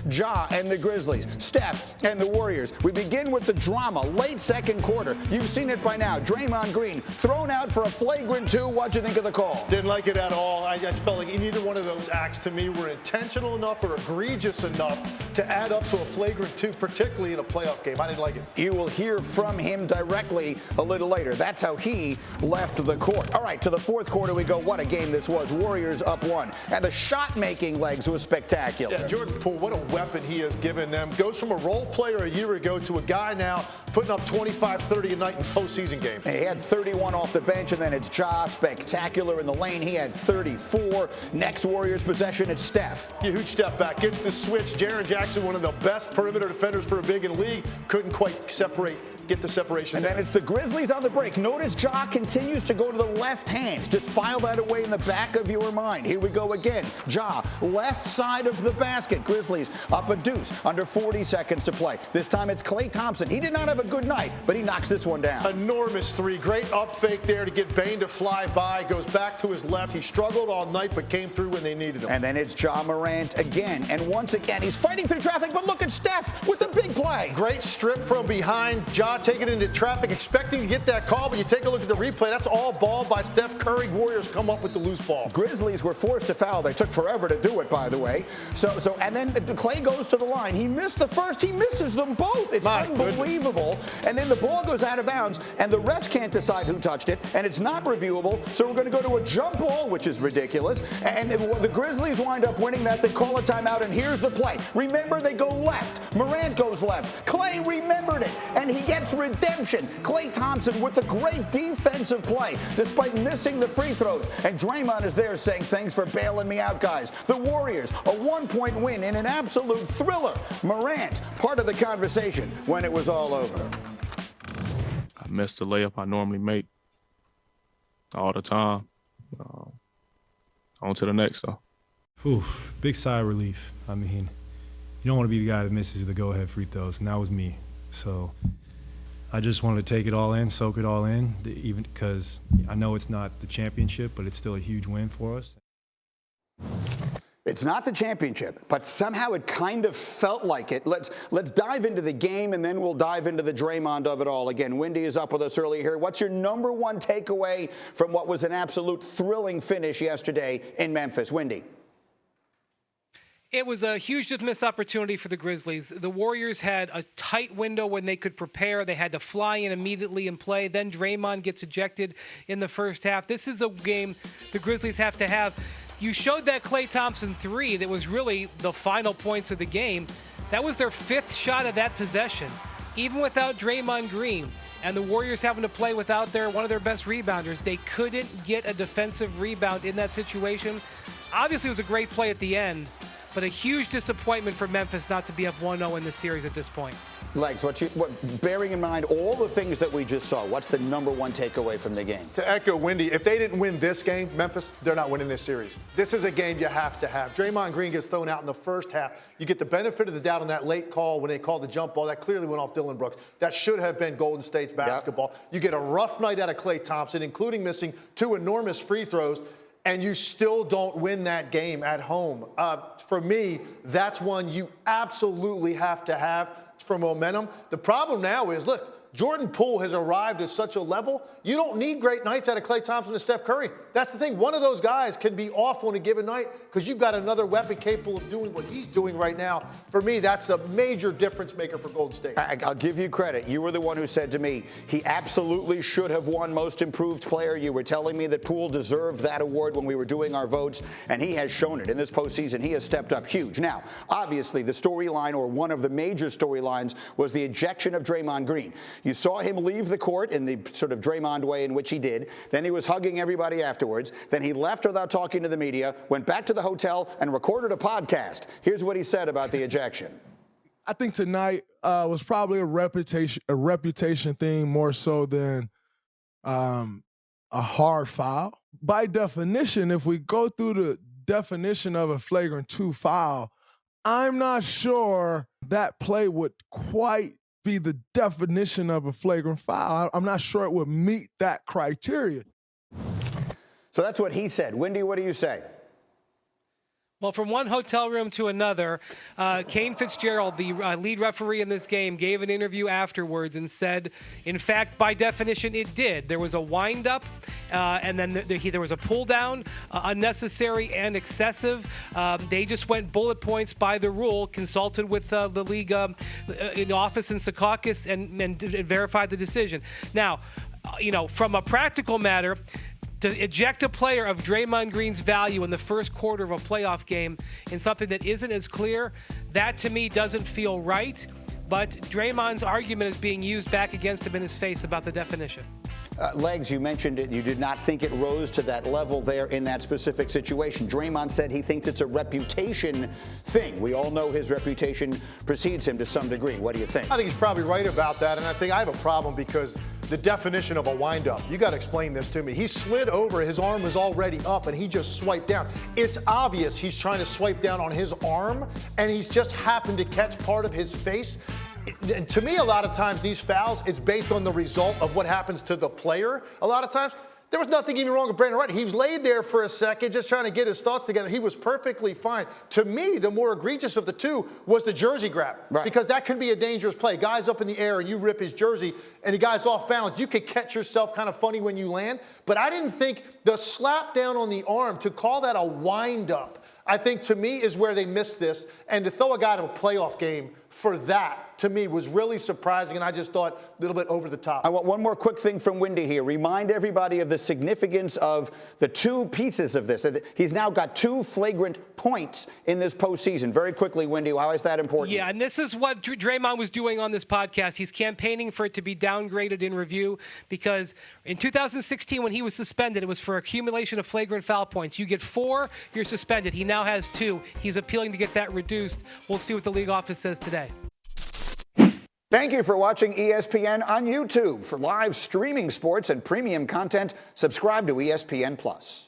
Ja and the Grizzlies, Steph and the Warriors. We begin with the drama, late second quarter. You've seen it by now. Draymond Green thrown out for a flagrant 2. What'd you think of the call? Didn't like it at all. I just felt like neither one of those acts to me were intentional enough or egregious enough to add up to a flagrant 2, particularly in a playoff game. I didn't like it. You will hear from him directly a little later. That's how he left the court. All right, to the fourth quarter we go. What a game this was. Warriors up 1. And the shot-making legs was spectacular. Yeah, Jordan Poole, what a weapon he has given them. Goes from a role player a year ago to a guy now putting up 25, 30 a night in postseason games. He had 31 off the bench, and then it's Ja, spectacular in the lane. He had 34. Next Warriors possession, it's Steph. A huge step back, gets the switch. Jaren Jackson, one of the best perimeter defenders for a big in the league, couldn't quite get the separation. And then it's the Grizzlies on the break. Notice Ja continues to go to the left hand. Just file that away in the back of your mind. Here we go again. Ja, left side of the basket. Grizzlies up a deuce, under 40 seconds to play. This time it's Klay Thompson. He did not have a good night, but he knocks this one down. Enormous 3. Great up fake there to get Bane to fly by. Goes back to his left. He struggled all night, but came through when they needed him. And then it's Ja Morant again. And once again, he's fighting through traffic, but look at Steph with the big play. Great strip from behind. Ja taking it into traffic, expecting to get that call, but you take a look at the replay. That's all ball by Steph Curry. Warriors come up with the loose ball. Grizzlies were forced to foul. They took forever to do it, by the way. And then Klay goes to the line. He missed the first. He misses them both. It's unbelievable. And then the ball goes out of bounds, and the refs can't decide who touched it, and it's not reviewable. So we're going to go to a jump ball, which is ridiculous. And the Grizzlies wind up winning that. They call a timeout, and here's the play. Remember, they go left. Morant goes left. Klay remembered it, and he gets redemption. Klay Thompson with a great defensive play, despite missing the free throws. And Draymond is there saying, thanks for bailing me out, guys. The Warriors, a 1-point win in an absolute thriller. Morant, part of the conversation when it was all over. I missed the layup I normally make all the time. On to the next, though. Oof, big sigh of relief. I mean, you don't want to be the guy that misses the go-ahead free throws, and that was me. So I just wanted to take it all in, soak it all in, even because I know it's not the championship, but it's still a huge win for us. It's not the championship, but somehow it kind of felt like it. Let's dive into the game, and then we'll dive into the Draymond of it all. Again, Windy is up with us early here. What's your number one takeaway from what was an absolute thrilling finish yesterday in Memphis? Windy. It was a huge missed opportunity for the Grizzlies. The Warriors had a tight window when they could prepare. They had to fly in immediately and play. Then Draymond gets ejected in the first half. This is a game the Grizzlies have to have. You showed that Klay Thompson 3 that was really the final points of the game. That was their 5th shot of that possession, even without Draymond Green. And the Warriors having to play without one of their best rebounders. They couldn't get a defensive rebound in that situation. Obviously, it was a great play at the end, but a huge disappointment for Memphis not to be up 1-0 in the series at this point. Legs, bearing in mind all the things that we just saw, what's the number one takeaway from the game? To echo Windy, if they didn't win this game, Memphis, they're not winning this series. This is a game you have to have. Draymond Green gets thrown out in the first half. You get the benefit of the doubt on that late call when they called the jump ball. That clearly went off Dillon Brooks. That should have been Golden State's basketball. Yep. You get a rough night out of Klay Thompson, including missing 2 enormous free throws, and you still don't win that game at home. For me, that's one you absolutely have to have for momentum. The problem now is, look, Jordan Poole has arrived at such a level, you don't need great nights out of Klay Thompson and Steph Curry. That's the thing. One of those guys can be off on a given night because you've got another weapon capable of doing what he's doing right now. For me, that's a major difference maker for Golden State. I'll give you credit. You were the one who said to me, he absolutely should have won Most Improved Player. You were telling me that Poole deserved that award when we were doing our votes, and he has shown it. In this postseason, he has stepped up huge. Now, obviously, the storyline, or one of the major storylines, was the ejection of Draymond Green. You saw him leave the court in the sort of Draymond way in which he did. Then he was hugging everybody afterwards. Then he left without talking to the media, went back to the hotel, and recorded a podcast. Here's what he said about the ejection. I think tonight was probably a reputation thing more so than a hard foul. By definition, if we go through the definition of a flagrant 2 foul, I'm not sure that play would quite be the definition of a flagrant foul. I'm not sure it would meet that criteria. So that's what he said. Windy, what do you say? Well, from one hotel room to another, Kane Fitzgerald, the lead referee in this game, gave an interview afterwards and said, in fact, by definition, it did. There was a wind-up, and then there was a pull-down, unnecessary and excessive. They just went bullet points by the rule, consulted with the league in office in Secaucus, and verified the decision. Now, from a practical matter, to eject a player of Draymond Green's value in the first quarter of a playoff game in something that isn't as clear, that to me doesn't feel right. But Draymond's argument is being used back against him in his face about the definition. Legs, you mentioned it. You did not think it rose to that level there in that specific situation. Draymond said he thinks it's a reputation thing. We all know his reputation precedes him to some degree. What do you think? I think he's probably right about that, and I think I have a problem because the definition of a windup, you got to explain this to me. He slid over, his arm was already up, and he just swiped down. It's obvious he's trying to swipe down on his arm, and he's just happened to catch part of his face. And to me, a lot of times these fouls, it's based on the result of what happens to the player. A lot of times, there was nothing even wrong with Brandon Wright. He was laid there for a second just trying to get his thoughts together. He was perfectly fine. To me, the more egregious of the two was the jersey grab. Right. Because that can be a dangerous play. Guy's up in the air and you rip his jersey and the guy's off balance. You could catch yourself kind of funny when you land. But I didn't think the slap down on the arm, to call that a wind up, I think to me is where they missed this. And to throw a guy to a playoff game for that, to me, was really surprising, and I just thought a little bit over the top. I want one more quick thing from Windy here. Remind everybody of the significance of the two pieces of this. He's now got 2 flagrant points in this postseason. Very quickly, Windy, why is that important? Yeah, and this is what Draymond was doing on this podcast. He's campaigning for it to be downgraded in review because in 2016, when he was suspended, it was for accumulation of flagrant foul points. You get 4, you're suspended. He now has 2. He's appealing to get that reduced. We'll see what the league office says today. Thank you for watching ESPN on YouTube. For live streaming sports and premium content, subscribe to ESPN+.